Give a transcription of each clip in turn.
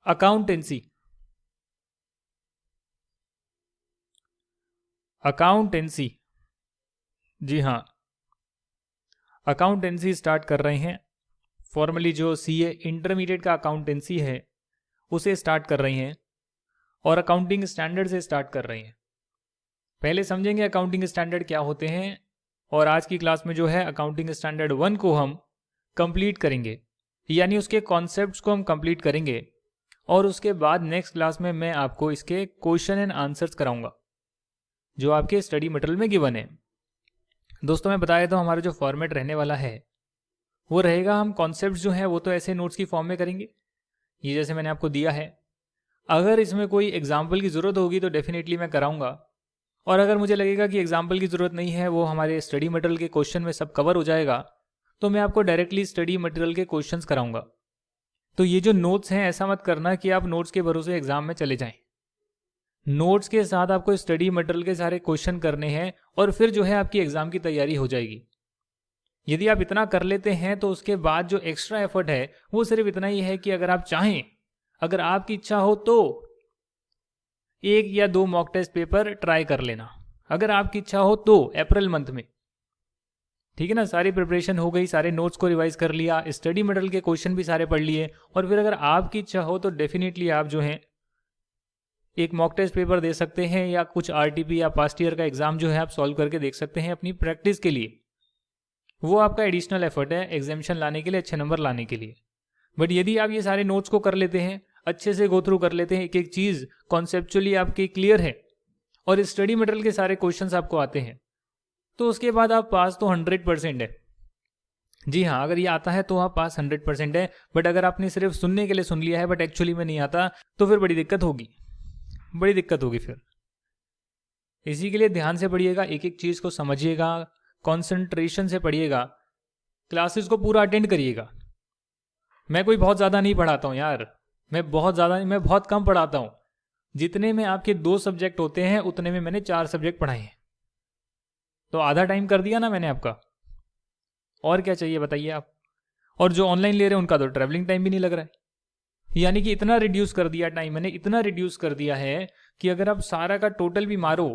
Accountancy, accountancy, जी हाँ, accountancy start कर रहे हैं। फॉर्मली जो सीए इंटरमीडिएट का अकाउंटेंसी है उसे स्टार्ट कर रही हैं और अकाउंटिंग स्टैंडर्ड से स्टार्ट कर रही हैं। पहले समझेंगे अकाउंटिंग स्टैंडर्ड क्या होते हैं, और आज की क्लास में जो है अकाउंटिंग स्टैंडर्ड 1 को हम कंप्लीट करेंगे, यानी उसके कॉन्सेप्ट्स को हम कंप्लीट करेंगे। और उसके बाद नेक्स्ट क्लास में मैं आपको इसके क्वेश्चन एंड आंसर्स कराऊंगा जो आपके स्टडी मटेरियल में गिवन है। दोस्तों मैं बताया तो हमारा जो फॉर्मेट रहने वाला है वो रहेगा, हम कॉन्सेप्ट्स जो है वो तो ऐसे नोट्स की फॉर्म में करेंगे, ये जैसे मैंने आपको दिया है। अगर इसमें कोई एग्जाम्पल की ज़रूरत होगी तो डेफिनेटली मैं कराऊंगा, और अगर मुझे लगेगा कि एग्जाम्पल की ज़रूरत नहीं है, वो हमारे स्टडी मटेरियल के क्वेश्चन में सब कवर हो जाएगा, तो मैं आपको डायरेक्टली स्टडी मटेरियल के क्वेश्चंस कराऊंगा। तो ये जो नोट्स हैं ऐसा मत करना कि आप नोट्स के भरोसे एग्जाम में चले जाएं। नोट्स के साथ आपको स्टडी मटेरियल के सारे क्वेश्चन करने हैं और फिर जो है आपकी एग्जाम की तैयारी हो जाएगी। यदि आप इतना कर लेते हैं तो उसके बाद जो एक्स्ट्रा एफर्ट है वो सिर्फ इतना ही है कि अगर आप चाहें, अगर आपकी इच्छा हो तो 1 या 2 मॉक टेस्ट पेपर ट्राई कर लेना, अगर आपकी इच्छा हो तो अप्रैल मंथ में। ठीक है ना, सारी प्रिपरेशन हो गई, सारे नोट्स को रिवाइज कर लिया, स्टडी मटेरियल के क्वेश्चन भी सारे पढ़ लिए, और फिर अगर आपकी इच्छा हो तो डेफिनेटली आप जो है एक मॉक टेस्ट पेपर दे सकते हैं, या कुछ आरटीपी या पास्ट ईयर का एग्जाम जो है आप सॉल्व करके देख सकते हैं अपनी प्रैक्टिस के लिए। वो आपका एडिशनल एफर्ट है एग्जामिनेशन लाने के लिए, अच्छे नंबर लाने के लिए। बट यदि आप ये सारे नोट्स को कर लेते हैं, अच्छे से गो थ्रू कर लेते हैं, एक एक चीज़ कॉन्सेप्चुअली आपकी क्लियर है और स्टडी मटेरियल के सारे क्वेश्चंस आपको आते हैं, तो उसके बाद आप पास तो 100% है। जी हाँ, अगर ये आता है तो आप पास 100% है। बट अगर आपने सिर्फ सुनने के लिए सुन लिया है बट एक्चुअली में नहीं आता, तो फिर बड़ी दिक्कत होगी, बड़ी दिक्कत होगी फिर। इसी के लिए ध्यान से पढ़िएगा, एक एक चीज़ को समझिएगा, कॉन्सेंट्रेशन से पढ़िएगा, क्लासेस को पूरा अटेंड करिएगा। मैं कोई बहुत ज़्यादा नहीं पढ़ाता हूँ यार, मैं बहुत कम पढ़ाता हूँ। जितने में आपके 2 सब्जेक्ट होते हैं उतने में मैंने 4 सब्जेक्ट पढ़ाए हैं, तो आधा टाइम कर दिया ना मैंने आपका। और क्या चाहिए बताइए आप। और जो ऑनलाइन ले रहे हैं उनका तो ट्रैवलिंग टाइम भी नहीं लग रहा है, यानी कि इतना रिड्यूस कर दिया टाइम मैंने, इतना रिड्यूस कर दिया है कि अगर आप सारा का टोटल भी मारो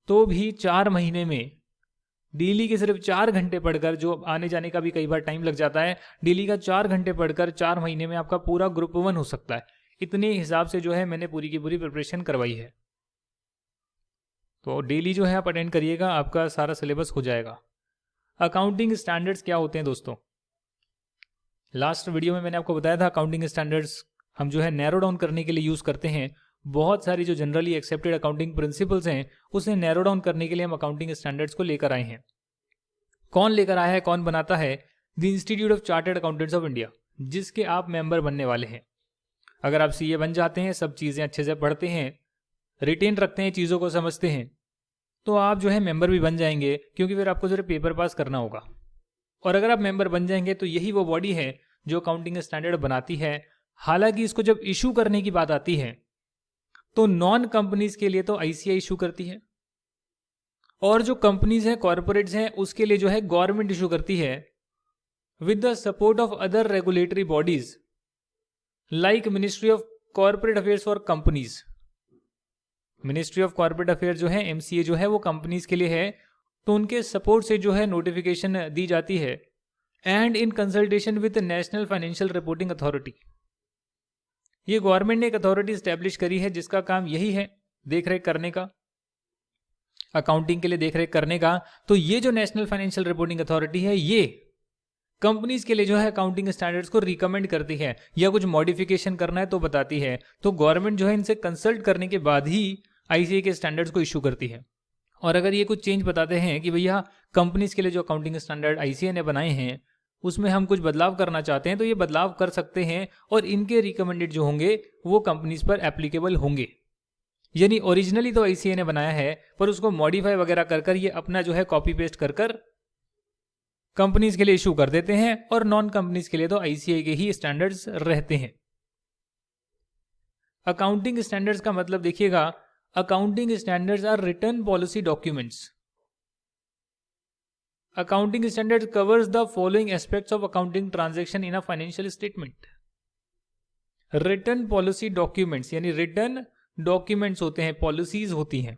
तो भी 4 महीने में डेली के सिर्फ 4 घंटे पढ़कर, जो आने जाने का भी कई बार टाइम लग जाता है, डेली का 4 घंटे पढ़कर 4 महीने में आपका पूरा ग्रुप 1 हो सकता है। इतने हिसाब से जो है मैंने पूरी की पूरी प्रिपरेशन करवाई है। तो डेली जो है आप अटेंड करिएगा, आपका सारा सिलेबस हो जाएगा। अकाउंटिंग स्टैंडर्ड्स क्या होते हैं दोस्तों, लास्ट वीडियो में मैंने आपको बताया था अकाउंटिंग स्टैंडर्ड्स हम जो है नैरो डाउन करने के लिए यूज़ करते हैं। बहुत सारी जो जनरली एक्सेप्टेड अकाउंटिंग प्रिंसिपल्स हैं उसे नैरो डाउन करने के लिए हम अकाउंटिंग स्टैंडर्ड्स को लेकर आए हैं। कौन लेकर आया है, कौन बनाता है? The institute of chartered accountants of India, जिसके आप मेंबर बनने वाले हैं। अगर आप सीए बन जाते हैं, सब चीज़ें अच्छे से पढ़ते हैं, रिटेन रखते हैं, चीज़ों को समझते हैं, तो आप जो है मेंबर भी बन जाएंगे, क्योंकि फिर आपको सिर्फ पेपर पास करना होगा। और अगर आप मेंबर बन जाएंगे तो यही वो बॉडी है जो अकाउंटिंग स्टैंडर्ड बनाती है। हालांकि इसको जब इशू करने की बात आती है तो नॉन कंपनीज के लिए तो आईसीआई इशू करती है, और जो कंपनीज हैं, कॉर्पोरेट्स हैं, उसके लिए जो है गवर्नमेंट इशू करती है with the support of other regulatory bodies like ministry of corporate affairs for companies. Ministry of corporate affair जो है, एमसीए जो है, वो कंपनीज के लिए है, तो उनके सपोर्ट से जो है नोटिफिकेशन दी जाती है, and in consultation with national financial reporting authority. ये गवर्नमेंट ने एक अथॉरिटी स्टैब्लिश करी है जिसका काम यही है देख रेख करने का, अकाउंटिंग के लिए देख रेख करने का। तो ये जो नेशनल फाइनेंशियल रिपोर्टिंग अथॉरिटी है, ये कंपनीज के लिए जो है अकाउंटिंग स्टैंडर्ड्स को रिकमेंड करती है, या कुछ मॉडिफिकेशन करना है तो बताती है। तो गवर्नमेंट जो है इनसे कंसल्ट करने के बाद ही आईसीए के स्टैंडर्ड्स को इशू करती है। और अगर ये कुछ चेंज बताते हैं कि भैया कंपनीज के लिए जो अकाउंटिंग स्टैंडर्ड आईसीए ने बनाए हैं उसमें हम कुछ बदलाव करना चाहते हैं, तो ये बदलाव कर सकते हैं, और इनके रिकमेंडेड जो होंगे वो कंपनीज पर एप्लीकेबल होंगे। यानी ओरिजिनली तो आईसीए ने बनाया है, पर उसको मॉडिफाई वगैरह कर कर ये अपना जो है कॉपी पेस्ट कर कर कंपनीज के लिए इशू कर देते हैं, और नॉन कंपनीज के लिए तो आईसीए के ही स्टैंडर्ड्स रहते हैं। अकाउंटिंग स्टैंडर्ड्स का मतलब देखिएगा, accounting standards are written policy documents. Accounting standard covers the following aspects of accounting transaction in a financial statement. Return policy documents, यानी रिटर्न डॉक्यूमेंट्स होते हैं, पॉलिसीज होती हैं।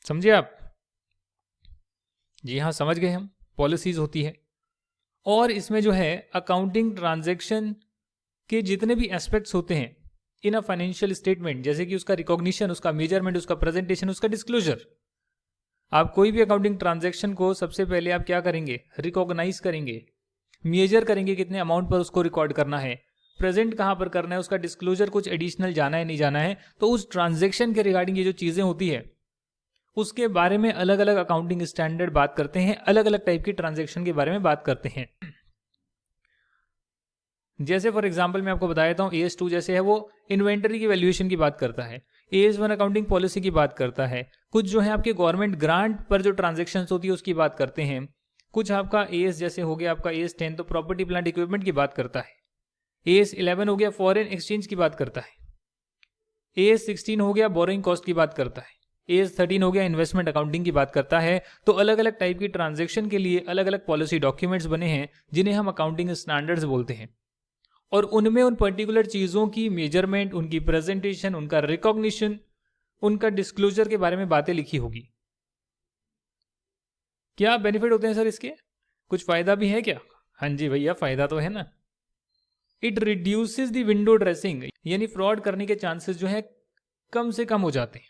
समझे आप? जी हाँ, समझ गए हम, पॉलिसीज होती है। और इसमें जो है अकाउंटिंग ट्रांजैक्शन के जितने भी एस्पेक्ट्स होते हैं इन अ फाइनेंशियल स्टेटमेंट, जैसे कि उसका रिकॉग्निशन, उसका मेजरमेंट, उसका प्रेजेंटेशन, उसका डिस्क्लोजर। आप कोई भी अकाउंटिंग ट्रांजैक्शन को सबसे पहले आप क्या करेंगे? रिकॉग्नाइज करेंगे, मेजर करेंगे कितने अमाउंट पर उसको रिकॉर्ड करना है, प्रेजेंट कहां पर करना है, उसका डिस्क्लोजर कुछ एडिशनल जाना है नहीं जाना है। तो उस ट्रांजैक्शन के रिगार्डिंग ये जो चीजें होती है उसके बारे में अलग अलग अकाउंटिंग स्टैंडर्ड बात करते हैं, अलग अलग टाइप की ट्रांजैक्शन के बारे में बात करते हैं। जैसे फॉर एग्जांपल मैं आपको बता देता हूं, AS2 जैसे है वो इन्वेंटरी की वैल्यूएशन की बात करता है, AS1 अकाउंटिंग पॉलिसी की बात करता है, कुछ जो है आपके गवर्नमेंट ग्रांट पर जो ट्रांजैक्शंस होती है उसकी बात करते हैं, कुछ आपका AS जैसे हो गया आपका AS10 तो प्रॉपर्टी प्लांट इक्विपमेंट की बात करता है, AS11 हो गया फॉरेन एक्सचेंज की बात करता है, AS16 हो गया बोरोइंग कॉस्ट की बात करता है, AS13 हो गया इन्वेस्टमेंट अकाउंटिंग की बात करता है। तो अलग अलग टाइप की ट्रांजैक्शन के लिए अलग अलग पॉलिसी डॉक्यूमेंट्स बने हैं जिन्हें हम अकाउंटिंग स्टैंडर्ड्स बोलते हैं, और उनमें उन पर्टिकुलर चीज़ों की मेजरमेंट, उनकी प्रेजेंटेशन, उनका रिकॉग्निशन, उनका डिस्क्लोजर के बारे में बातें लिखी होगी। क्या बेनिफिट होते हैं सर इसके? कुछ फायदा भी है क्या? हाँ जी भैया, फायदा तो है ना। It reduces the window dressing, यानी फ्रॉड करने के चांसेस जो है कम से कम हो जाते हैं,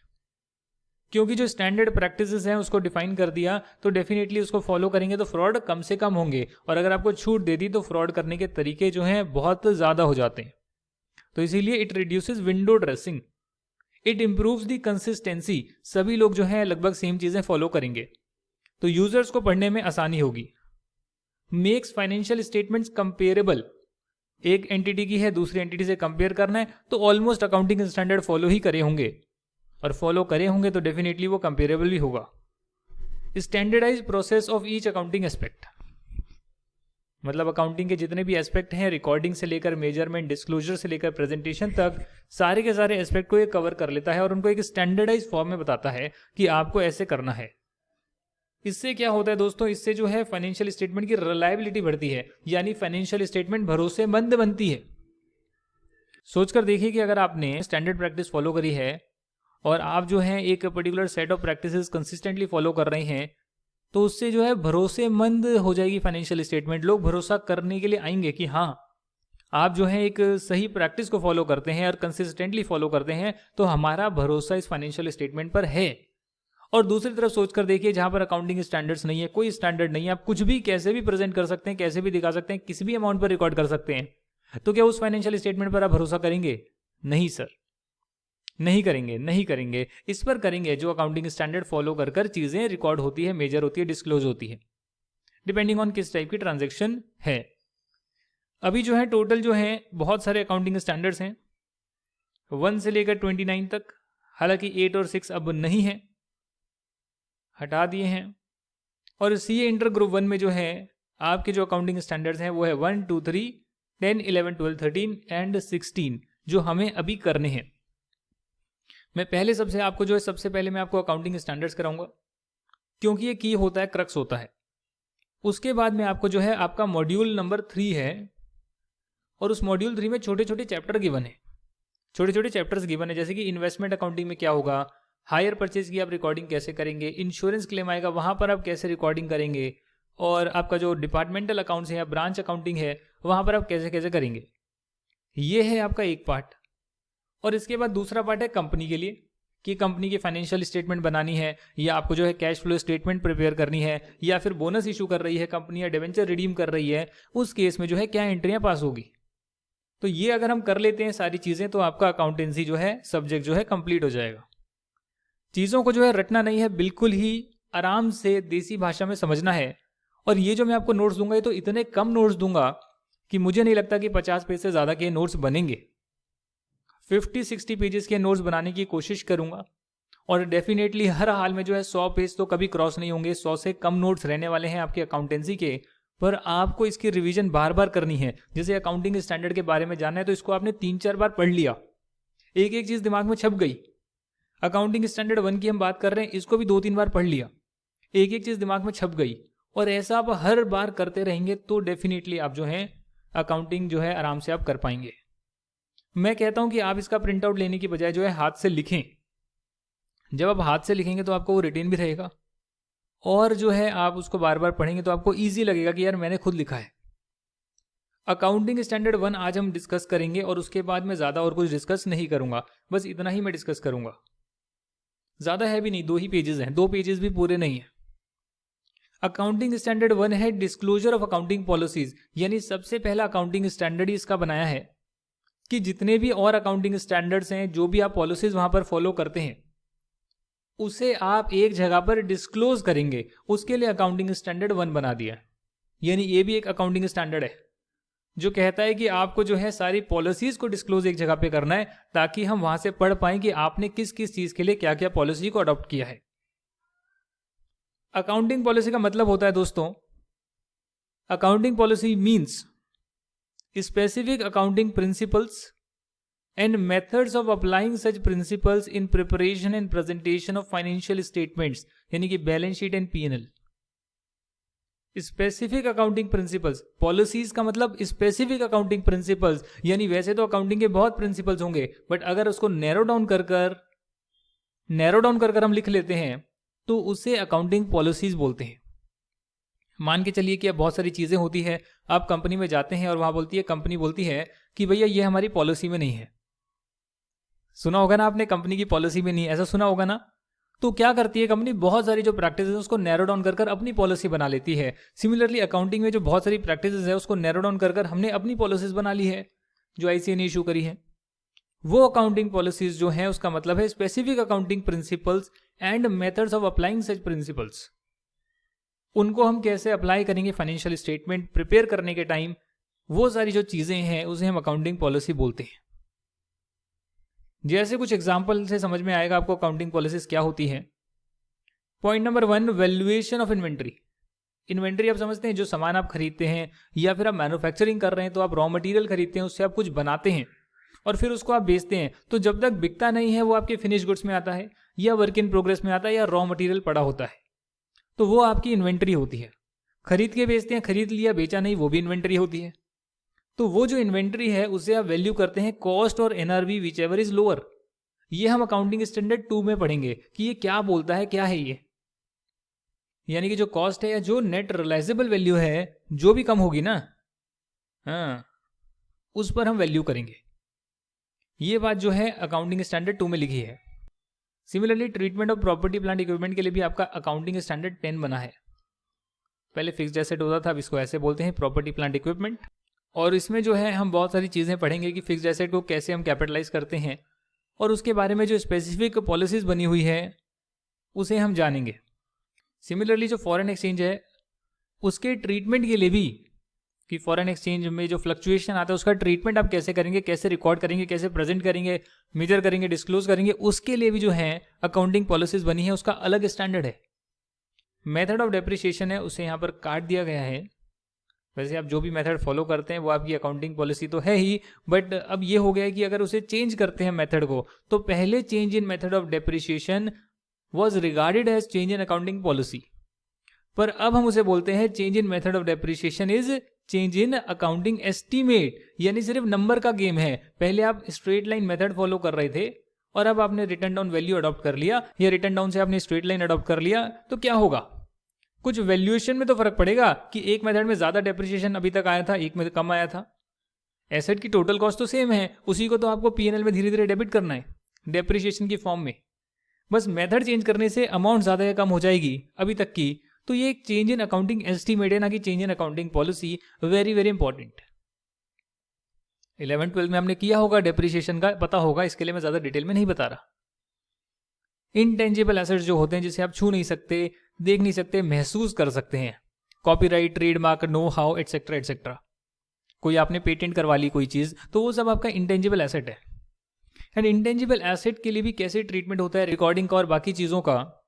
क्योंकि जो स्टैंडर्ड प्रैक्टिसेस हैं उसको डिफाइन कर दिया तो डेफिनेटली उसको फॉलो करेंगे तो फ्रॉड कम से कम होंगे, और अगर आपको छूट दे दी तो फ्रॉड करने के तरीके जो हैं बहुत ज़्यादा हो जाते हैं। तो इसीलिए it reduces window dressing, it improves the consistency, सभी लोग जो है लगभग सेम चीज़ें फॉलो करेंगे तो यूजर्स को पढ़ने में आसानी होगी। मेक्स फाइनेंशियल स्टेटमेंट्स कंपेरेबल, एक एंटिटी की है दूसरी एंटिटी से कंपेयर करना है तो ऑलमोस्ट अकाउंटिंग स्टैंडर्ड फॉलो ही करे होंगे, और फॉलो करे होंगे तो डेफिनेटली वो कंपेरेबल भी होगा। Standardise process of each accounting aspect, मतलब अकाउंटिंग के जितने भी एस्पेक्ट हैं, रिकॉर्डिंग से लेकर मेजरमेंट, डिस्क्लोजर से लेकर प्रेजेंटेशन तक, सारे के सारे एस्पेक्ट को ये कवर कर लेता है और उनको एक स्टैंडर्डाइज फॉर्म में बताता है कि आपको ऐसे करना है। इससे क्या होता है दोस्तों? इससे जो है फाइनेंशियल स्टेटमेंट की रिलायबिलिटी बढ़ती है, यानी फाइनेंशियल स्टेटमेंट भरोसेमंद बनती है। सोचकर देखिए कि अगर आपने स्टैंडर्ड प्रैक्टिस फॉलो करी है और आप जो है एक particular set of practices consistently follow कर रहे हैं तो उससे जो है भरोसेमंद हो जाएगी फाइनेंशियल स्टेटमेंट। लोग भरोसा करने के लिए आएंगे कि हाँ आप जो है एक सही प्रैक्टिस को फॉलो करते हैं और कंसिस्टेंटली फॉलो करते हैं, तो हमारा भरोसा इस फाइनेंशियल स्टेटमेंट पर है। और दूसरी तरफ सोचकर देखिए जहां पर अकाउंटिंग स्टैंडर्ड्स नहीं है, कोई स्टैंडर्ड नहीं है, आप कुछ भी कैसे भी प्रेजेंट कर सकते हैं, कैसे भी दिखा सकते हैं, किसी भी अमाउंट पर रिकॉर्ड कर सकते हैं, तो क्या उस फाइनेंशियल स्टेटमेंट पर आप भरोसा करेंगे? नहीं सर, नहीं करेंगे, नहीं करेंगे। इस पर करेंगे जो अकाउंटिंग स्टैंडर्ड फॉलो कर कर चीजें रिकॉर्ड होती है, मेजर होती है, डिस्क्लोज होती है, डिपेंडिंग ऑन किस टाइप की ट्रांजैक्शन है। अभी जो है टोटल जो है बहुत सारे अकाउंटिंग स्टैंडर्ड्स हैं 1 से लेकर 29 तक, हालांकि 8 और 6 अब नहीं है, हटा दिए हैं। और CA इंटर ग्रुप 1 में जो है आपके जो अकाउंटिंग स्टैंडर्ड्स हैं वो है 1, 2, 3, 10, 11, 12, 13 एंड 16 जो हमें अभी करने हैं। मैं पहले सबसे आपको जो है सबसे पहले मैं आपको अकाउंटिंग स्टैंडर्ड्स कराऊंगा क्योंकि ये की होता है, क्रक्स होता है। उसके बाद में आपको जो है आपका मॉड्यूल नंबर 3 है और उस मॉड्यूल 3 में छोटे छोटे चैप्टर गिवन है, छोटे छोटे चैप्टर्स गिवन है, जैसे कि इन्वेस्टमेंट अकाउंटिंग में क्या होगा, हायर परचेज की आप रिकॉर्डिंग कैसे करेंगे, इंश्योरेंस क्लेम आएगा वहां पर आप कैसे रिकॉर्डिंग करेंगे, और आपका जो डिपार्टमेंटल अकाउंट्स है या ब्रांच अकाउंटिंग है वहां पर आप कैसे कैसे करेंगे। ये है आपका एक पार्ट। और इसके बाद दूसरा पार्ट है कंपनी के लिए कि कंपनी की फाइनेंशियल स्टेटमेंट बनानी है या आपको जो है कैश फ्लो स्टेटमेंट प्रिपेयर करनी है या फिर बोनस इशू कर रही है कंपनी या डिवेंचर रिडीम कर रही है, उस केस में जो है क्या एंट्रियां पास होगी। तो ये अगर हम कर लेते हैं सारी चीजें तो आपका अकाउंटेंसी जो है सब्जेक्ट जो है कंप्लीट हो जाएगा। चीजों को जो है रटना नहीं है, बिल्कुल ही आराम से देसी भाषा में समझना है। और ये जो मैं आपको नोट्स दूंगा ये तो इतने कम नोट्स दूंगा कि मुझे नहीं लगता कि 50 पेज से ज्यादा के नोट्स बनेंगे। 50-60 पेजेस के नोट्स बनाने की कोशिश करूंगा और डेफिनेटली हर हाल में जो है 100 पेज तो कभी क्रॉस नहीं होंगे, 100 से कम नोट्स रहने वाले हैं आपके अकाउंटेंसी के। पर आपको इसकी रिवीजन बार बार करनी है। जैसे अकाउंटिंग स्टैंडर्ड के बारे में जानना है तो इसको आपने 3-4 बार पढ़ लिया, एक एक चीज दिमाग में छप गई। अकाउंटिंग स्टैंडर्ड 1 की हम बात कर रहे हैं, इसको भी 2-3 बार पढ़ लिया, एक एक चीज दिमाग में छप गई। और ऐसा आप हर बार करते रहेंगे तो डेफिनेटली आप जो है अकाउंटिंग जो है आराम से आप कर पाएंगे। मैं कहता हूं कि आप इसका प्रिंट आउट लेने की बजाय जो है हाथ से लिखें। जब आप हाथ से लिखेंगे तो आपको वो रिटेन भी रहेगा और जो है आप उसको बार बार पढ़ेंगे तो आपको ईजी लगेगा कि यार मैंने खुद लिखा है। अकाउंटिंग स्टैंडर्ड 1 आज हम डिस्कस करेंगे और उसके बाद मैं ज़्यादा और कुछ डिस्कस नहीं करूंगा, बस इतना ही मैं डिस्कस करूंगा। ज़्यादा है भी नहीं, 2 ही पेजेस हैं, 2 पेजेस भी पूरे नहीं है। अकाउंटिंग स्टैंडर्ड 1 है डिस्क्लोजर ऑफ अकाउंटिंग पॉलिसीज, यानी सबसे पहला अकाउंटिंग स्टैंडर्ड ही इसका बनाया है कि जितने भी और अकाउंटिंग स्टैंडर्ड्स हैं, जो भी आप पॉलिसीज वहां पर फॉलो करते हैं, उसे आप एक जगह पर डिस्क्लोज करेंगे। उसके लिए अकाउंटिंग स्टैंडर्ड 1 बना दिया। यानी ये भी एक अकाउंटिंग स्टैंडर्ड है जो कहता है कि आपको जो है सारी पॉलिसीज को डिस्क्लोज एक जगह पे करना है, ताकि हम वहां से पढ़ पाएं कि आपने किस किस चीज के लिए क्या क्या पॉलिसी को अडॉप्ट किया है। अकाउंटिंग पॉलिसी का मतलब होता है दोस्तों, accounting policy means specific accounting principles and methods of applying such principles in preparation and presentation of financial statements, यानी कि balance sheet and P&L। Specific accounting principles, policies का मतलब स्पेसिफिक अकाउंटिंग प्रिंसिपल्स, यानी वैसे तो अकाउंटिंग के बहुत principles होंगे, बट अगर उसको नैरो डाउन कर हम लिख लेते हैं तो उसे अकाउंटिंग पॉलिसीज बोलते हैं। मान के चलिए कि अब बहुत सारी चीजें होती है, आप कंपनी में जाते हैं और वहां कंपनी बोलती है कि भैया ये हमारी पॉलिसी में नहीं है। सुना होगा ना आपने, कंपनी की पॉलिसी में नहीं, ऐसा सुना होगा ना। तो क्या करती है कंपनी, बहुत सारी जो प्रैक्टिस है उसको नैरो डाउन कर अपनी पॉलिसी बना लेती है। सिमिलरली अकाउंटिंग में जो बहुत सारी प्रैक्टिस है उसको नैरो डाउन कर हमने अपनी पॉलिसीज बना ली है, जो ICA ने इशू करी है। वो अकाउंटिंग पॉलिसीज जो है उसका मतलब है specific accounting principles and methods of applying such principles. उनको हम कैसे अप्लाई करेंगे फाइनेंशियल स्टेटमेंट प्रिपेयर करने के टाइम, वो सारी जो चीजें हैं उसे हम अकाउंटिंग पॉलिसी बोलते हैं। जैसे कुछ एग्जाम्पल से समझ में आएगा आपको अकाउंटिंग पॉलिसीज क्या होती है। Point number 1, valuation of inventory. Inventory आप समझते हैं, जो सामान आप खरीदते हैं या फिर आप मैन्युफैक्चरिंग कर रहे हैं तो आप रॉ मटेरियल खरीदते हैं, उससे आप कुछ बनाते हैं और फिर उसको आप बेचते हैं। तो जब तक बिकता नहीं है वो आपके फिनिश गुड्स में आता है या वर्क इन प्रोग्रेस में आता है या रॉ मटेरियल पड़ा होता है, तो वो आपकी इन्वेंट्री होती है। खरीद के बेचते हैं, खरीद लिया बेचा नहीं, वो भी इन्वेंट्री होती है। तो वो जो इन्वेंट्री है उसे आप वैल्यू करते हैं कॉस्ट और NRV which ever is lower. ये हम अकाउंटिंग स्टैंडर्ड 2 में पढ़ेंगे कि ये क्या बोलता है, क्या है ये। यानी कि जो कॉस्ट है या जो नेट रियलाइजेबल वैल्यू है, जो भी कम होगी ना, हाँ, उस पर हम वैल्यू करेंगे। ये बात जो है अकाउंटिंग स्टैंडर्ड 2 में लिखी है। Similarly treatment of property plant equipment के लिए भी आपका अकाउंटिंग स्टैंडर्ड 10 बना है। पहले फिक्स्ड एसेट होता था, अब इसको ऐसे बोलते हैं प्रॉपर्टी प्लांट इक्विपमेंट। और इसमें जो है हम बहुत सारी चीज़ें पढ़ेंगे कि फिक्स्ड एसेट को कैसे हम कैपिटलाइज करते हैं और उसके बारे में जो स्पेसिफिक पॉलिसीज बनी हुई है उसे हम जानेंगे। सिमिलरली जो फॉरेन एक्सचेंज है उसके ट्रीटमेंट के लिए भी, कि फॉरेन एक्सचेंज में जो फ्लक्चुएशन आता है उसका ट्रीटमेंट आप कैसे करेंगे, कैसे रिकॉर्ड करेंगे, कैसे प्रेजेंट करेंगे, मेजर करेंगे, डिस्क्लोज करेंगे, उसके लिए भी जो है अकाउंटिंग पॉलिसीज बनी है, उसका अलग स्टैंडर्ड है। मेथड ऑफ डेप्रिसिएशन है, उसे यहाँ पर काट दिया गया है। वैसे आप जो भी मेथड फॉलो करते हैं वो आपकी अकाउंटिंग पॉलिसी तो है ही, बट अब ये हो गया है कि अगर उसे चेंज करते हैं मेथड को, तो पहले change in method of depreciation was regarded as change in accounting policy, पर अब हम उसे बोलते हैं change in method of depreciation is change in accounting estimate. यानी सिर्फ नंबर का गेम है। पहले आप स्ट्रेट लाइन मेथड फॉलो कर रहे थे और अब आपने रिटर्न डाउन वैल्यू अडॉप्ट कर लिया, या रिटर्न डाउन से आपने स्ट्रेट लाइन अडॉप्ट कर लिया, तो क्या होगा, कुछ वैल्यूएशन में तो फर्क पड़ेगा कि एक मेथड में ज्यादा डेप्रिसिएशन अभी तक आया था, एक में कम आया था। एसेट की टोटल कॉस्ट तो सेम है, उसी को तो आपको P&L में धीरे धीरे डेबिट करना है डेप्रिसिएशन की फॉर्म में। बस मेथड चेंज करने से अमाउंट ज्यादा या कम हो जाएगी अभी तक की। तो ये एक चेंज इन अकाउंटिंग एस्टीमेट है, ना कि change in accounting policy. Very very important. 11th-12th में हमने किया होगा, डेप्रिसिएशन का पता होगा, इसके लिए मैं ज्यादा डिटेल में नहीं बता रहा। इनटेंजिबल एसेट्स जो होते हैं जिसे आप छू नहीं सकते, देख नहीं सकते, महसूस कर सकते हैं, copyright, trademark, know how etcetera etcetera. कोई आपने पेटेंट करवा ली कोई चीज, तो वो सब आपका इंटेंजिबल एसेट है। एंड इंटेंजिबल एसेट के लिए भी कैसे ट्रीटमेंट होता है, रिकॉर्डिंग का और बाकी चीजों का,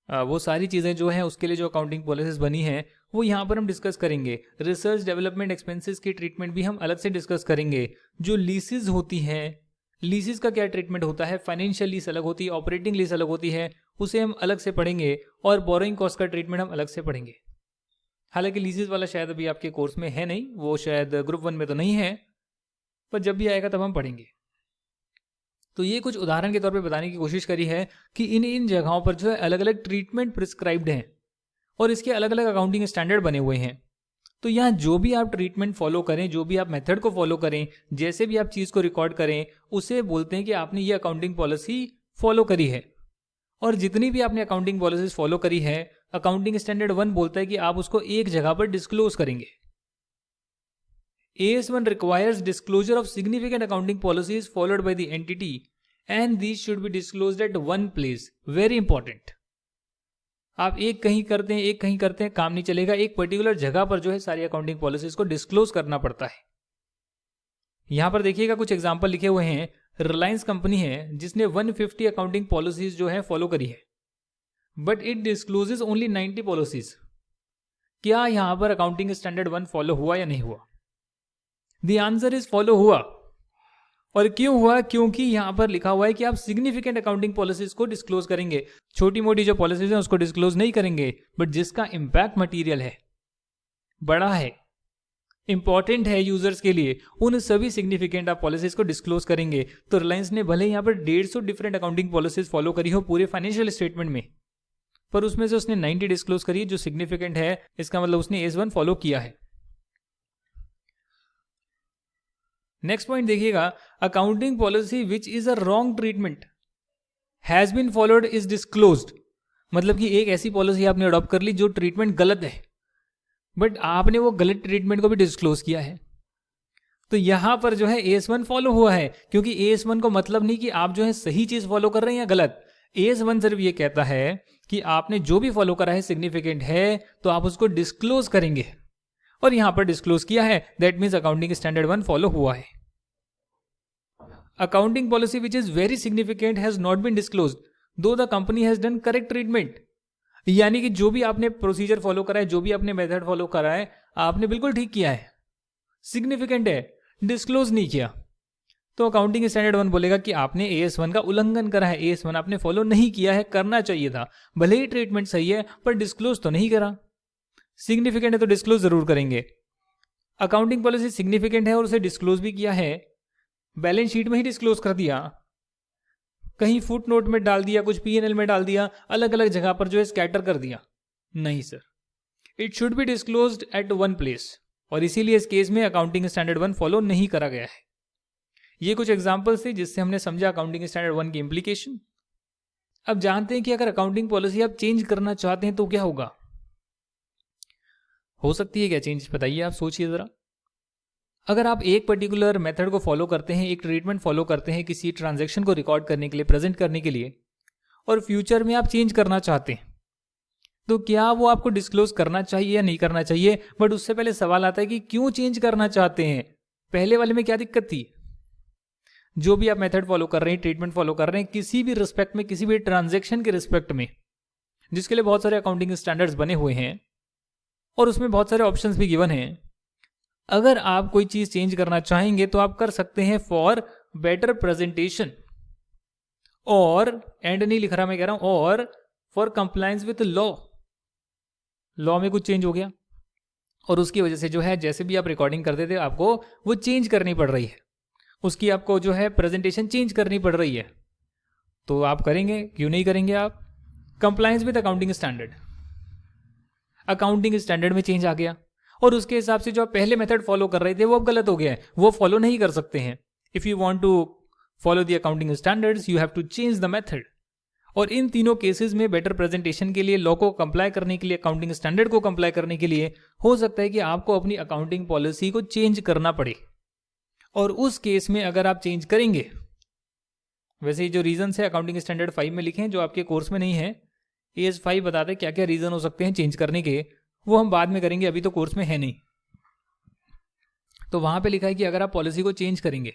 वो सारी चीजें जो हैं उसके लिए जो अकाउंटिंग पॉलिसीज बनी है वो यहाँ पर हम डिस्कस करेंगे। रिसर्च डेवलपमेंट एक्सपेंसेस की ट्रीटमेंट भी हम अलग से डिस्कस करेंगे। जो लीसेस होती है, लीसेस का क्या ट्रीटमेंट होता है, फाइनेंशियल लीज अलग होती है, ऑपरेटिंग लीज अलग होती है, उसे हम अलग से पढ़ेंगे। और बोरोइंग कॉस्ट का ट्रीटमेंट हम अलग से पढ़ेंगे। हालांकि लीजेस वाला शायद अभी आपके कोर्स में है नहीं, वो शायद ग्रुप 1 में तो नहीं है, पर जब भी आएगा तब हम पढ़ेंगे। तो ये कुछ उदाहरण के तौर पे बताने की कोशिश करी है कि इन इन जगहों पर जो है अलग अलग ट्रीटमेंट प्रिस्क्राइब्ड हैं और इसके अलग अलग अकाउंटिंग स्टैंडर्ड बने हुए हैं। तो यहाँ जो भी आप ट्रीटमेंट फॉलो करें, जो भी आप मेथड को फॉलो करें, जैसे भी आप चीज़ को रिकॉर्ड करें, उसे बोलते हैं कि आपने ये अकाउंटिंग पॉलिसी फॉलो करी है। और जितनी भी आपने अकाउंटिंग पॉलिसीज फॉलो करी है, अकाउंटिंग स्टैंडर्ड 1 बोलता है कि आप उसको एक जगह पर डिस्क्लोज करेंगे। AS1 requires disclosure of significant accounting policies followed by the entity and these should be disclosed at one place. Very important. आप एक कहीं करते हैं, एक कहीं करते हैं, काम नहीं चलेगा। एक पर्टिकुलर जगह पर जो है सारी अकाउंटिंग पॉलिसीज को डिस्क्लोज करना पड़ता है। यहां पर देखिएगा कुछ एग्जांपल लिखे हुए हैं। रिलायंस कंपनी है जिसने 150 अकाउंटिंग पॉलिसीज जो है फॉलो करी है, but it discloses only 90 policies. क्या यहां पर अकाउंटिंग स्टैंडर्ड 1 फॉलो हुआ या नहीं हुआ? द आंसर इज फॉलो हुआ। और क्यों हुआ? क्योंकि यहां पर लिखा हुआ है कि आप सिग्निफिकेंट अकाउंटिंग पॉलिसीज को डिस्क्लोज करेंगे। छोटी मोटी जो पॉलिसीज हैं उसको डिस्क्लोज नहीं करेंगे, बट जिसका इंपैक्ट मटेरियल है, बड़ा है, इंपॉर्टेंट है यूजर्स के लिए, उन सभी सिग्निफिकेंट आप पॉलिसीज को डिस्क्लोज करेंगे। तो रिलायंस ने भले यहां पर 150 डिफरेंट अकाउंटिंग पॉलिसीज फॉलो करी हो पूरे फाइनेंशियल स्टेटमेंट में, पर उसमें से उसने 90 डिस्क्लोज करी जो सिग्निफिकेंट है। इसका मतलब उसने AS1 फॉलो किया है। नेक्स्ट पॉइंट देखिएगा, accounting policy which is a wrong treatment has been followed is disclosed. मतलब कि एक ऐसी पॉलिसी आपने अडॉप्ट कर ली जो ट्रीटमेंट गलत है, बट आपने वो गलत ट्रीटमेंट को भी डिस्क्लोज किया है। तो यहां पर जो है AS1 फॉलो हुआ है, क्योंकि AS1 को मतलब नहीं कि आप जो है सही चीज फॉलो कर रहे हैं या गलत। AS1 सिर्फ ये कहता है कि आपने जो भी फॉलो करा है सिग्निफिकेंट है, तो आप उसको डिस्क्लोज करेंगे, और यहां पर डिस्क्लोज किया है। That means accounting standard 1 follow हुआ है। Accounting policy which is very significant has not been disclosed though the company has done correct treatment. यानी कि जो भी आपने प्रोसीजर फॉलो करा है, जो भी आपने मेथड फॉलो करा है, आपने बिल्कुल ठीक किया है, सिग्निफिकेंट है, डिस्क्लोज नहीं किया। तो अकाउंटिंग स्टैंडर्ड 1 बोलेगा कि आपने AS1 का उल्लंघन करा है, AS1 आपने फॉलो नहीं किया है, करना चाहिए था। भले ही ट्रीटमेंट सही है, पर डिस्क्लोज तो नहीं करा। सिग्निफिकेंट है तो डिस्क्लोज जरूर करेंगे। अकाउंटिंग पॉलिसी सिग्निफिकेंट है और उसे डिस्क्लोज भी किया है, बैलेंस शीट में ही डिस्क्लोज कर दिया, कहीं फुट नोट में डाल दिया, कुछ P&L में डाल दिया, अलग अलग जगह पर जो है स्कैटर कर दिया, नहीं sir. It should be disclosed at one place, और इसीलिए इस केस में अकाउंटिंग स्टैंडर्ड 1 फॉलो नहीं करा गया है। ये कुछ एग्जांपल्स थे जिससे हमने समझा अकाउंटिंग स्टैंडर्ड 1 की इंप्लीकेशन। अब जानते हैं कि अगर अकाउंटिंग पॉलिसी आप चेंज करना चाहते हैं तो क्या होगा। हो सकती है क्या चेंज, बताइए आप, सोचिए जरा। अगर आप एक पर्टिकुलर मेथड को फॉलो करते हैं, एक ट्रीटमेंट फॉलो करते हैं किसी ट्रांजैक्शन को रिकॉर्ड करने के लिए, प्रेजेंट करने के लिए, और फ्यूचर में आप चेंज करना चाहते हैं, तो क्या वो आपको डिस्क्लोज करना चाहिए या नहीं करना चाहिए। बट उससे पहले सवाल आता है कि क्यों चेंज करना चाहते हैं, पहले वाले में क्या दिक्कत थी। जो भी आप मेथड फॉलो कर रहे हैं, ट्रीटमेंट फॉलो कर रहे हैं, किसी भी रिस्पेक्ट में, किसी भी ट्रांजैक्शन के रिस्पेक्ट में, जिसके लिए बहुत सारे अकाउंटिंग स्टैंडर्ड्स बने हुए हैं और उसमें बहुत सारे ऑप्शंस भी गिवन हैं, अगर आप कोई चीज चेंज करना चाहेंगे तो आप कर सकते हैं फॉर बेटर प्रेजेंटेशन, और एंड नहीं लिख रहा मैं, कह रहा हूं और फॉर कंप्लायंस विथ लॉ में कुछ चेंज हो गया और उसकी वजह से जो है जैसे भी आप रिकॉर्डिंग करते थे आपको वो चेंज करनी पड़ रही है, उसकी आपको जो है प्रेजेंटेशन चेंज करनी पड़ रही है, तो आप करेंगे, क्यों नहीं करेंगे आप। Compliance with accounting standard, accounting standard में चेंज आ गया और उसके हिसाब से जो आप पहले मेथड फॉलो कर रहे थे वो अब गलत हो गया है, वो फॉलो नहीं कर सकते हैं। If you want to follow the accounting standards you have to change the method. और इन तीनों केसेस में बेटर प्रेजेंटेशन के लिए, लॉ को कंप्लाई करने के लिए, अकाउंटिंग स्टैंडर्ड को कंप्लाई करने के लिए हो सकता है कि आपको अपनी अकाउंटिंग पॉलिसी को चेंज करना पड़े। और उस केस में अगर आप चेंज करेंगे, वैसे जो रीजन है अकाउंटिंग स्टैंडर्ड 5 में लिखे हैं, जो आपके कोर्स में नहीं है, AS5 बताते हैं क्या क्या रीजन हो सकते हैं चेंज करने के, वो हम बाद में करेंगे, अभी तो कोर्स में है नहीं। तो वहां पे लिखा है कि अगर आप पॉलिसी को चेंज करेंगे,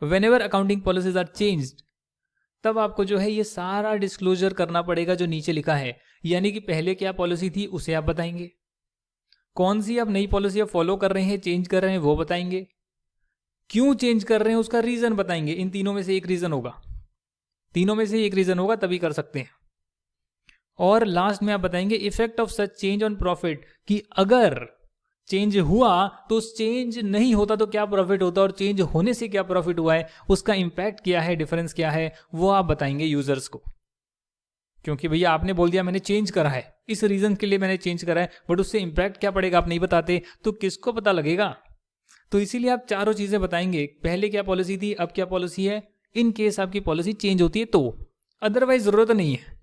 whenever accounting policies are changed, तब आपको जो है ये सारा डिस्क्लोजर करना पड़ेगा जो नीचे लिखा है। यानी कि पहले क्या पॉलिसी थी उसे आप बताएंगे, कौन सी आप नई पॉलिसी आप फॉलो कर रहे हैं, चेंज कर रहे हैं, वो बताएंगे, क्यों चेंज कर रहे हैं उसका रीजन बताएंगे। इन तीनों में से एक रीजन होगा, तीनों में से एक रीजन होगा, तभी कर सकते हैं। और लास्ट में आप बताएंगे effect of such change on profit, कि अगर चेंज हुआ तो उस चेंज नहीं होता तो क्या प्रॉफिट होता, और चेंज होने से क्या प्रॉफिट हुआ है, उसका इंपैक्ट क्या है, डिफरेंस क्या है, वो आप बताएंगे यूजर्स को। क्योंकि भैया आपने बोल दिया मैंने चेंज करा है, इस रीजन के लिए मैंने चेंज करा है, बट उससे इंपैक्ट क्या पड़ेगा आप नहीं बताते तो किसको पता लगेगा। तो इसीलिए आप चारों चीजें बताएंगे, पहले क्या पॉलिसी थी, अब क्या पॉलिसी है, इन केस आपकी पॉलिसी चेंज होती है तो, अदरवाइज जरूरत नहीं है,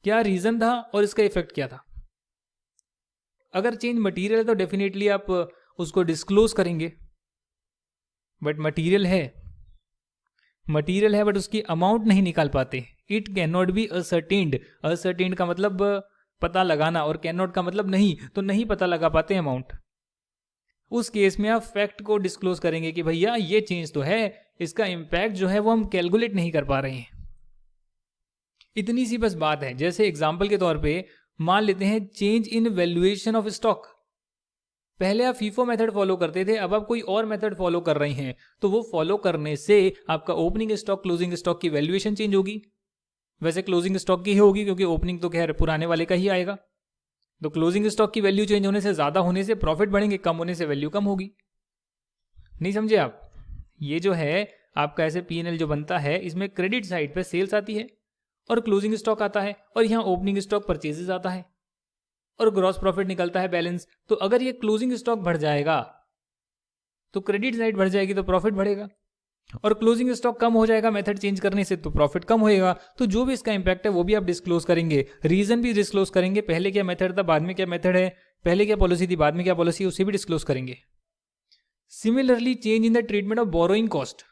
क्या रीजन था और इसका इफेक्ट क्या था। अगर चेंज मटेरियल है तो डेफिनेटली आप उसको डिस्क्लोज करेंगे, बट मटेरियल है बट उसकी अमाउंट नहीं निकाल पाते। It can not be ascertained, ascertained का मतलब पता लगाना, और कैन नॉट का मतलब नहीं, तो नहीं पता लगा पाते अमाउंट। उस केस में आप फैक्ट को डिस्क्लोज करेंगे कि भैया ये चेंज तो है, इसका इंपैक्ट जो है वो हम कैलकुलेट नहीं कर पा रहे हैं। इतनी सी बस बात है। जैसे एग्जांपल के तौर पे मान लेते हैं change in valuation of stock. पहले आप फीफो मेथड फॉलो करते थे, अब आप कोई और मेथड फॉलो कर रहे हैं, तो वो फॉलो करने से आपका ओपनिंग स्टॉक क्लोजिंग स्टॉक की वैल्यूएशन चेंज होगी। वैसे क्लोजिंग स्टॉक की ही होगी क्योंकि ओपनिंग तो खैर पुराने वाले का ही आएगा। तो क्लोजिंग स्टॉक की वैल्यू चेंज होने से, ज्यादा होने से प्रॉफिट बढ़ेंगे, कम होने से वैल्यू कम होगी। नहीं समझे आप? ये जो है आपका ऐसे P&L जो बनता है, इसमें क्रेडिट साइड पे सेल्स आती है और क्लोजिंग स्टॉक आता है, और यहाँ ओपनिंग स्टॉक परचेजेस आता है और ग्रॉस प्रॉफिट निकलता है बैलेंस। तो अगर ये क्लोजिंग स्टॉक बढ़ जाएगा तो क्रेडिट साइड बढ़ जाएगी तो प्रॉफिट बढ़ेगा, और क्लोजिंग स्टॉक कम हो जाएगा मेथड चेंज करने से तो प्रॉफिट कम होएगा। तो जो भी इसका इंपैक्ट है वो भी आप डिस्क्लोज करेंगे, रीजन भी डिस्क्लोज करेंगे, पहले क्या मेथड था बाद में क्या मेथड है, पहले क्या पॉलिसी थी बाद में क्या पॉलिसी, उसे भी डिस्क्लोज करेंगे। Similarly change in the treatment of borrowing cost.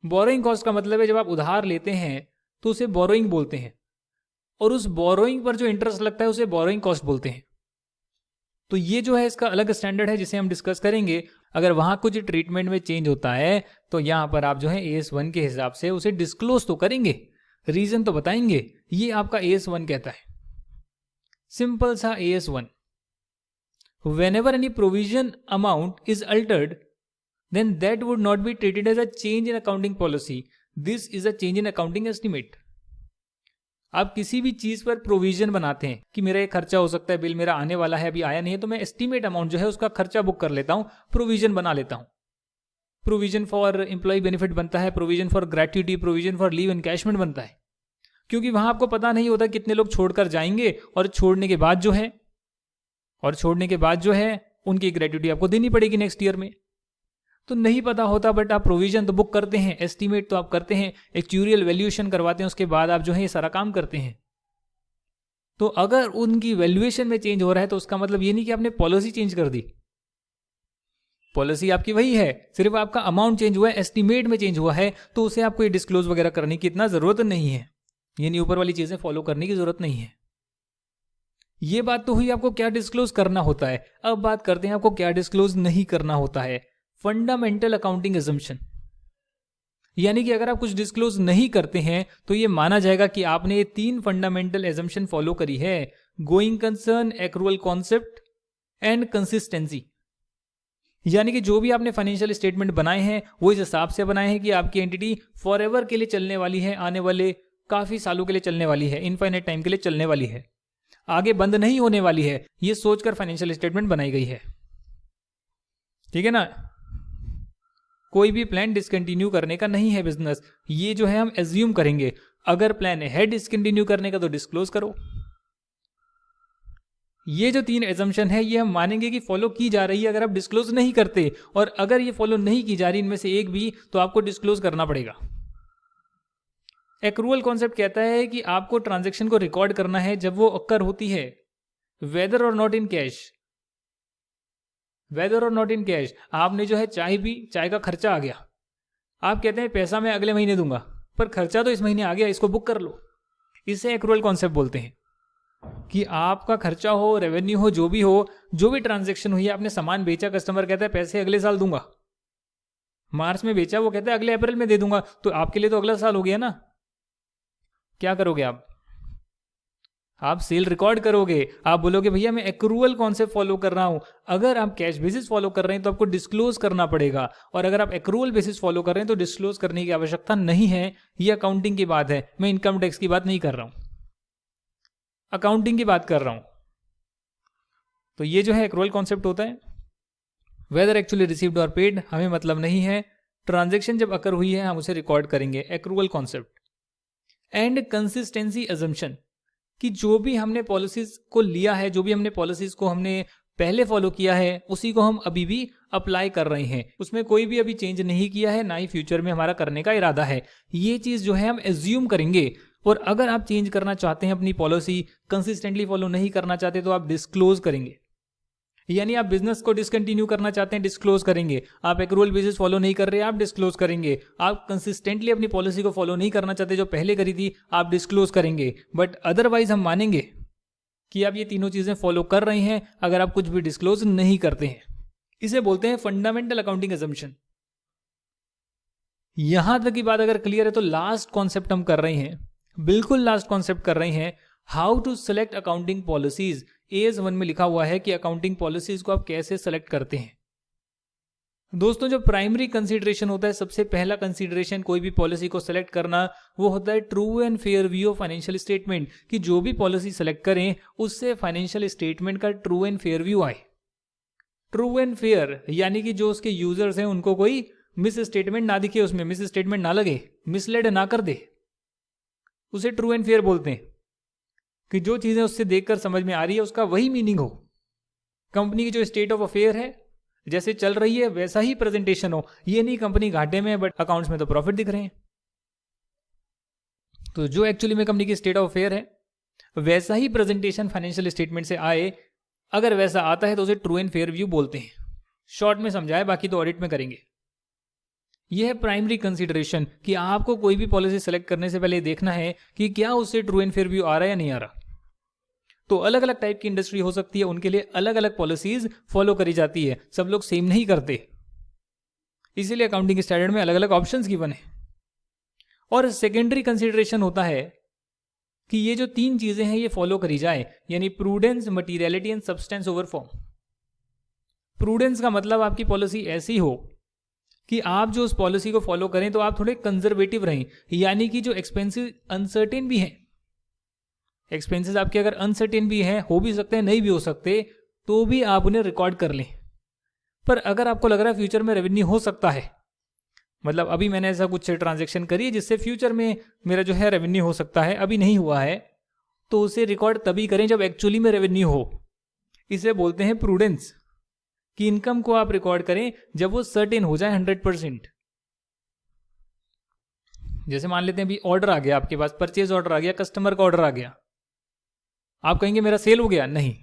Borrowing cost का मतलब है जब आप उधार लेते हैं तो उसे बोरोइंग बोलते हैं, और उस बोरोइंग पर जो इंटरेस्ट लगता है उसे बोरोइंग कॉस्ट बोलते हैं। तो ये जो है इसका अलग स्टैंडर्ड है जिसे हम डिस्कस करेंगे। अगर वहां कुछ ट्रीटमेंट में चेंज होता है तो यहां पर आप जो है AS1 के हिसाब से उसे डिस्क्लोज तो करेंगे, रीजन तो बताएंगे। ये आपका AS1 कहता है, सिंपल सा AS1। Whenever any provision amount is altered, then that would not be treated as a change in accounting policy. This is a change in accounting estimate. आप किसी भी चीज पर प्रोविजन बनाते हैं कि मेरा ये खर्चा हो सकता है, बिल मेरा आने वाला है, अभी आया नहीं है, तो मैं एस्टिमेट अमाउंट जो है उसका खर्चा बुक कर लेता हूं, प्रोविजन बना लेता हूं। प्रोविजन फॉर एम्प्लॉय बेनिफिट बनता है, provision for gratuity, provision for leave encashment बनता है, क्योंकि वहां आपको पता नहीं होता कितने लोग छोड़कर जाएंगे, और छोड़ने के बाद जो है उनकी ग्रेट्युटी आपको देनी पड़ेगी नेक्स्ट ईयर में। तो नहीं पता होता, बट आप प्रोविजन तो बुक करते हैं, एस्टीमेट तो आप करते हैं, एक्चुरियल वैल्यूएशन करवाते हैं, उसके बाद आप जो है ये सारा काम करते हैं। तो अगर उनकी वैल्यूएशन में चेंज हो रहा है तो उसका मतलब ये नहीं कि आपने पॉलिसी चेंज कर दी, पॉलिसी आपकी वही है, सिर्फ आपका अमाउंट चेंज हुआ है, एस्टीमेट में चेंज हुआ है, तो उसे आपको ये डिस्क्लोज वगैरह करने की इतना जरूरत नहीं है, यानी ऊपर वाली चीजें फॉलो करने की जरूरत नहीं है। ये बात तो हुई आपको क्या डिस्क्लोज करना होता है। अब बात करते हैं आपको क्या डिस्क्लोज नहीं करना होता है। फंडामेंटल अकाउंटिंग एजम्पशन, यानी कि अगर आप कुछ डिस्क्लोज नहीं करते हैं तो ये माना जाएगा कि आपने ये 3 फंडामेंटल एजम्पशन फॉलो करी है, going concern, accrual concept and consistency. यानी कि जो भी आपने फाइनेंशियल स्टेटमेंट बनाए हैं वो इस हिसाब से बनाए हैं कि आपकी एंटिटी फॉरएवर के लिए चलने वाली है, आने वाले काफी सालों के लिए चलने वाली है, इनफाइनाइट टाइम के लिए चलने वाली है, आगे बंद नहीं होने वाली है, ये सोचकर फाइनेंशियल स्टेटमेंट बनाई गई है। ठीक है ना? कोई भी प्लान डिसकंटिन्यू करने का नहीं है बिजनेस, ये जो है हम एज्यूम करेंगे। अगर प्लान है डिसकंटिन्यू करने का तो डिस्क्लोज करो। ये जो 3 एजम्पशन है ये हम मानेंगे कि फॉलो की जा रही है अगर आप डिस्क्लोज नहीं करते, और अगर ये फॉलो नहीं की जा रही इनमें से एक भी, तो आपको डिस्क्लोज करना पड़ेगा। एक्रूअल कॉन्सेप्ट कहता है कि आपको ट्रांजैक्शन को रिकॉर्ड करना है जब वो अक्कर होती है, वेदर और नॉट इन कैश। वेदर और नॉट इन कैश, आपने जो है चाय भी, चाय का खर्चा आ गया, आप कहते हैं पैसा मैं अगले महीने दूंगा, पर खर्चा तो इस महीने आ गया, इसको बुक कर लो। इसे एक्रूअल कॉन्सेप्ट बोलते हैं कि आपका खर्चा हो, रेवेन्यू हो, जो भी ट्रांजैक्शन हुई, आपने सामान बेचा, कस्टमर कहता है पैसे अगले साल दूंगा, मार्च में बेचा, वो कहता है अगले अप्रैल में दे दूंगा, तो आपके लिए तो अगला साल हो गया ना। क्या करोगे आप सेल रिकॉर्ड करोगे, आप बोलोगे भैया मैं एक्रूअल कॉन्सेप्ट फॉलो कर रहा हूं। अगर आप कैश बेसिस फॉलो कर रहे हैं तो आपको डिस्क्लोज करना पड़ेगा, और अगर आप एक्रूअल बेसिस फॉलो कर रहे हैं तो डिस्क्लोज करने की आवश्यकता नहीं है। ये अकाउंटिंग की बात है, मैं इनकम टैक्स की बात नहीं कर रहा हूं। अकाउंटिंग की बात कर रहा हूं, तो ये जो है एक्रूअल कॉन्सेप्ट होता है। वेदर एक्चुअली रिसीव्ड और पेड हमें मतलब नहीं है, ट्रांजेक्शन जब अकर हुई है हम उसे रिकॉर्ड करेंगे, accrual concept. And consistency assumption, कि जो भी हमने पॉलिसीज को लिया है, जो भी हमने पॉलिसीज को हमने पहले फॉलो किया है, उसी को हम अभी भी अप्लाई कर रहे हैं, उसमें कोई भी अभी चेंज नहीं किया है, ना ही फ्यूचर में हमारा करने का इरादा है। ये चीज जो है हम एज्यूम करेंगे। और अगर आप चेंज करना चाहते हैं अपनी पॉलिसी, कंसिस्टेंटली फॉलो नहीं करना चाहते, तो आप डिस्क्लोज करेंगे। यानी आप बिजनेस को डिसकंटिन्यू करना चाहते हैं, डिस्क्लोज करेंगे। आप एक्रूअल बेसिस फॉलो नहीं कर रहे, आप डिस्क्लोज करेंगे। आप कंसिस्टेंटली अपनी पॉलिसी को फॉलो नहीं करना चाहते जो पहले करी थी, आप डिस्क्लोज करेंगे। बट अदरवाइज हम मानेंगे कि आप ये तीनों चीजें फॉलो कर रहे हैं अगर आप कुछ भी डिस्क्लोज नहीं करते हैं। इसे बोलते हैं फंडामेंटल अकाउंटिंग असम्पशन। यहां तक की बात अगर क्लियर है तो लास्ट कॉन्सेप्ट हम कर रहे हैं, बिल्कुल लास्ट कॉन्सेप्ट कर रहे हैं, how to select accounting policies. AS1 में लिखा हुआ है कि अकाउंटिंग पॉलिसीज को आप कैसे सेलेक्ट करते हैं। दोस्तों, जो प्राइमरी कंसीडरेशन होता है, सबसे पहला कंसीडरेशन कोई भी पॉलिसी को सेलेक्ट करना, वो होता है true and fair view of financial statement, कि जो भी पॉलिसी सेलेक्ट करें उससे फाइनेंशियल स्टेटमेंट का ट्रू एंड फेयर व्यू आए। ट्रू एंड फेयर यानी कि जो उसके यूजर्स हैं उनको कोई मिस स्टेटमेंट ना दिखे, उसमें मिस स्टेटमेंट ना लगे, मिसलेड ना कर दे, उसे ट्रू एंड फेयर बोलते हैं। कि जो चीजें उससे देखकर समझ में आ रही है उसका वही मीनिंग हो। कंपनी की जो स्टेट ऑफ अफेयर है, जैसे चल रही है वैसा ही प्रेजेंटेशन हो। ये नहीं कंपनी घाटे में है बट अकाउंट्स में तो प्रॉफिट दिख रहे हैं। तो जो एक्चुअली में कंपनी की स्टेट ऑफ अफेयर है वैसा ही प्रेजेंटेशन फाइनेंशियल स्टेटमेंट से आए, अगर वैसा आता है तो उसे ट्रू एंड फेयर व्यू बोलते हैं। शॉर्ट में समझाए, बाकी तो ऑडिट में करेंगे। यह है प्राइमरी कंसीडरेशन, कि आपको कोई भी पॉलिसी सेलेक्ट करने से पहले देखना है कि क्या उससे ट्रू एंड फेयर व्यू आ रहा है या नहीं आ रहा। तो अलग अलग टाइप की इंडस्ट्री हो सकती है, उनके लिए अलग अलग पॉलिसीज फॉलो करी जाती है, सब लोग सेम नहीं करते, इसीलिए अकाउंटिंग स्टैंडर्ड में अलग अलग ऑप्शंस गिवन है। और सेकेंडरी कंसीडरेशन होता है कि ये जो तीन चीजें हैं ये फॉलो करी जाए, यानी prudence, materiality and substance over form. Prudence का मतलब आपकी पॉलिसी ऐसी हो कि आप जो उस पॉलिसी को फॉलो करें तो आप थोड़े कंजर्वेटिव रहें, यानी कि जो एक्सपेंसेस अनसर्टेन भी हैं, एक्सपेंसेस आपके अगर अनसर्टेन भी हैं, हो भी सकते हैं नहीं भी हो सकते, तो भी आप उन्हें रिकॉर्ड कर लें। पर अगर आपको लग रहा है फ्यूचर में रेवेन्यू हो सकता है, मतलब अभी मैंने ऐसा कुछ ट्रांजैक्शन करी है जिससे फ्यूचर में मेरा जो है रेवेन्यू हो सकता है, अभी नहीं हुआ है, तो उसे रिकॉर्ड तभी करें जब एक्चुअली में रेवेन्यू हो। इसे बोलते हैं प्रूडेंस, कि इनकम को आप रिकॉर्ड करें जब वो सर्टेन हो जाए 100%। जैसे मान लेते हैं अभी ऑर्डर आ गया आपके पास, परचेज ऑर्डर आ गया, कस्टमर का ऑर्डर आ गया, आप कहेंगे मेरा सेल हो गया, नहीं,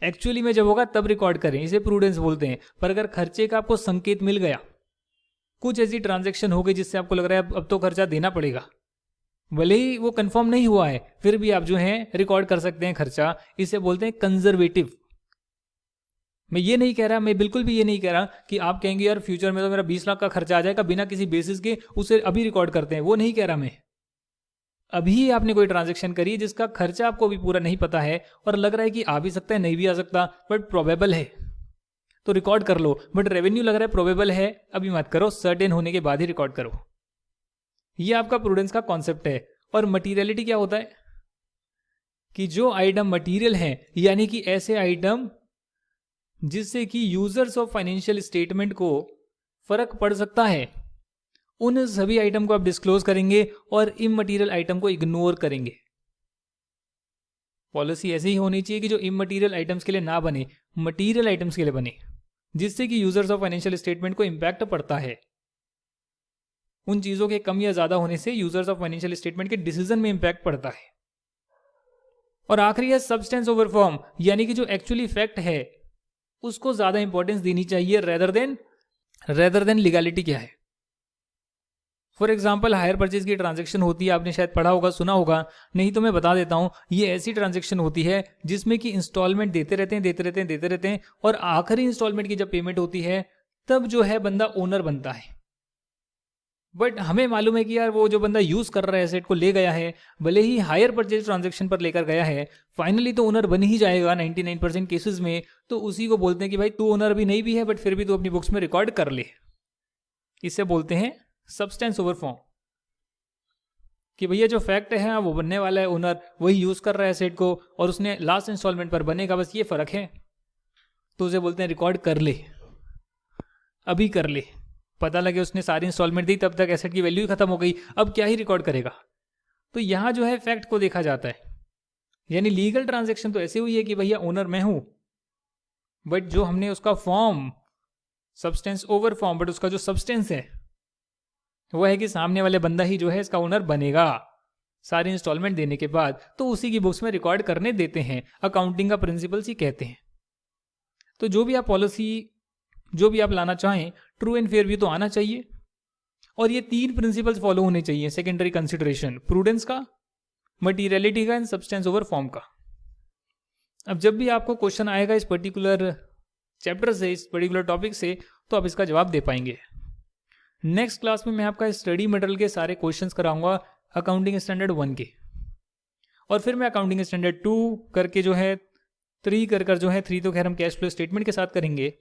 एक्चुअली में जब होगा तब रिकॉर्ड करें, इसे प्रूडेंस बोलते हैं। पर अगर खर्चे का आपको संकेत मिल गया, कुछ ऐसी ट्रांजैक्शन हो गई जिससे आपको लग रहा है अब तो खर्चा देना पड़ेगा, भले ही वो कंफर्म नहीं हुआ है, फिर भी आप जो है रिकॉर्ड कर सकते हैं खर्चा, इसे बोलते हैं कंजर्वेटिव। मैं ये नहीं कह रहा, मैं बिल्कुल भी ये नहीं कह रहा कि आप कहेंगे यार फ्यूचर में तो मेरा 20 लाख का खर्चा आ जाएगा बिना किसी बेसिस के, उसे अभी रिकॉर्ड करते हैं, वो नहीं कह रहा मैं। अभी आपने कोई ट्रांजैक्शन करी है जिसका खर्चा आपको भी पूरा नहीं पता है और लग रहा है कि आ भी सकता है नहीं भी आ सकता, बट प्रोबेबल है, तो रिकॉर्ड कर लो। बट रेवेन्यू लग रहा है प्रोबेबल है, अभी मत करो, सर्टेन होने के बाद ही रिकॉर्ड करो। ये आपका प्रूडेंस का कॉन्सेप्ट है। और मटीरियलिटी क्या होता है कि जो आइटम मटीरियल है, यानी कि ऐसे आइटम जिससे कि यूजर्स ऑफ फाइनेंशियल स्टेटमेंट को फर्क पड़ सकता है, उन सभी आइटम को आप डिस्क्लोज करेंगे और इममटीरियल आइटम को इग्नोर करेंगे। पॉलिसी ऐसी ही होनी चाहिए कि जो इममटीरियल आइटम्स के लिए ना बने, मटीरियल आइटम्स के लिए बने, जिससे कि यूजर्स ऑफ फाइनेंशियल स्टेटमेंट को इंपैक्ट पड़ता है। उन चीजों के कम या ज्यादा होने से यूजर्स ऑफ फाइनेंशियल स्टेटमेंट के डिसीजन में इंपैक्ट पड़ता है। और आखिरी है सब्सटेंस ओवर फॉर्म, यानी कि जो एक्चुअली फैक्ट है उसको ज्यादा इंपॉर्टेंस देनी चाहिए रेदर देन लीगैलिटी क्या है। फॉर एग्जाम्पल हायर परचेज की ट्रांजैक्शन होती है, आपने शायद पढ़ा होगा, सुना होगा, नहीं तो मैं बता देता हूं। ये ऐसी ट्रांजैक्शन होती है जिसमें कि इंस्टॉलमेंट देते रहते हैं और आखिरी इंस्टॉलमेंट की जब पेमेंट होती है तब जो है बंदा ओनर बनता है। बट हमें मालूम है कि यार वो जो बंदा यूज कर रहा है एसेट को ले गया है, भले ही हायर परचेज ट्रांजैक्शन पर लेकर गया है, फाइनली तो ओनर बन ही जाएगा 99% केसेस में। तो उसी को बोलते हैं कि भाई तू ओनर अभी नहीं भी है बट फिर भी तू अपनी बुक्स में रिकॉर्ड कर ले। इसे बोलते हैं सब्सटेंस ओवर फॉर्म। कि भैया जो फैक्ट है वो बनने वाला है, ओनर वही यूज कर रहा है एसेट को और उसने लास्ट इंस्टॉलमेंट पर बनेगा, बस ये फर्क है, तो उसे बोलते हैं रिकॉर्ड कर ले, अभी कर ले। पता लगे उसने सारी इंस्टॉलमेंट दी, तब तक एसेट की वैल्यू ही खत्म हो गई, अब क्या ही रिकॉर्ड करेगा। तो यहां जो है फैक्ट को देखा जाता है, यानी लीगल ट्रांजैक्शन तो ऐसे हुई है कि भैया ओनर मैं हूं, बट जो हमने उसका form substance over form, but उसका जो सब्सटेंस है वो है कि सामने वाले बंदा ही जो है इसका ओनर बनेगा सारी इंस्टॉलमेंट देने के बाद, तो उसी की बुक्स में रिकॉर्ड करने देते हैं। अकाउंटिंग का प्रिंसिपल्स ही कहते हैं। तो जो भी आप पॉलिसी, जो भी आप लाना चाहें, ट्रू एंड फेयर व्यू तो आना चाहिए, और ये 3 प्रिंसिपल्स फॉलो होने चाहिए। सेकेंडरी कंसिडरेशन प्रूडेंस का, मटीरियलिटी का एंड सब्सटेंस ओवर फॉर्म का। अब जब भी आपको क्वेश्चन आएगा इस पर्टिकुलर चैप्टर से, इस पर्टिकुलर टॉपिक से, तो आप इसका जवाब दे पाएंगे। नेक्स्ट क्लास में मैं आपका स्टडी मटेरियल के सारे क्वेश्चंस कराऊंगा अकाउंटिंग स्टैंडर्ड 1 के, और फिर मैं अकाउंटिंग स्टैंडर्ड 2 करके जो है 3 कर जो है 3 तो खैर हम कैश फ्लो स्टेटमेंट के साथ करेंगे।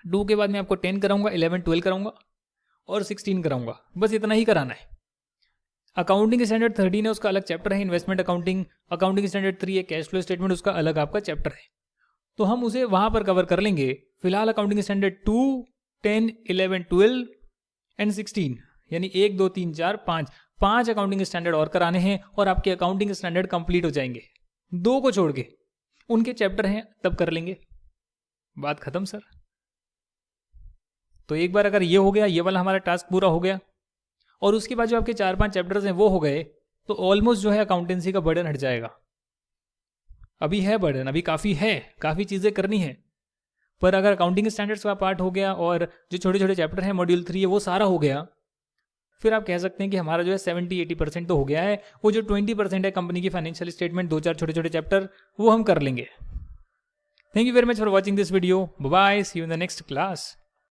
2 के बाद मैं आपको 10 कराऊंगा, 11, 12 कराऊंगा और 16 कराऊंगा। बस इतना ही कराना है। अकाउंटिंग स्टैंडर्ड 13 है, उसका अलग चैप्टर है इन्वेस्टमेंट अकाउंटिंग। अकाउंटिंग स्टैंडर्ड 3 है कैश फ्लो स्टेटमेंट, उसका अलग आपका चैप्टर है, तो हम उसे वहां पर कवर कर लेंगे। फिलहाल अकाउंटिंग स्टैंडर्ड 2, 10, 11, 12 एंड 16, यानी 1, 2, 3, 4, 5 अकाउंटिंग स्टैंडर्ड और कराने हैं और आपके अकाउंटिंग स्टैंडर्ड कंप्लीट हो जाएंगे। 2 को छोड़ के उनके चैप्टर हैं तब कर लेंगे, बात खत्म सर। तो एक बार अगर ये हो गया, ये वाला हमारा टास्क पूरा हो गया, और उसके बाद जो आपके 4-5 चैप्टर्स हैं वो हो गए, तो ऑलमोस्ट जो है अकाउंटेंसी का बर्डन हट जाएगा। अभी है बर्डन, अभी काफ़ी चीज़ें करनी है, पर अगर अकाउंटिंग स्टैंडर्ड्स का पार्ट हो गया और जो छोटे छोटे चैप्टर हैं मॉड्यूल 3 है वो सारा हो गया, फिर आप कह सकते हैं कि हमारा जो है 70-80% तो हो गया है। वो जो 20% है कंपनी की फाइनेंशियल स्टेटमेंट, 2-4 छोटे छोटे चैप्टर, वो हम कर लेंगे। Thank you very much for watching this video. Bye, see you in the next class.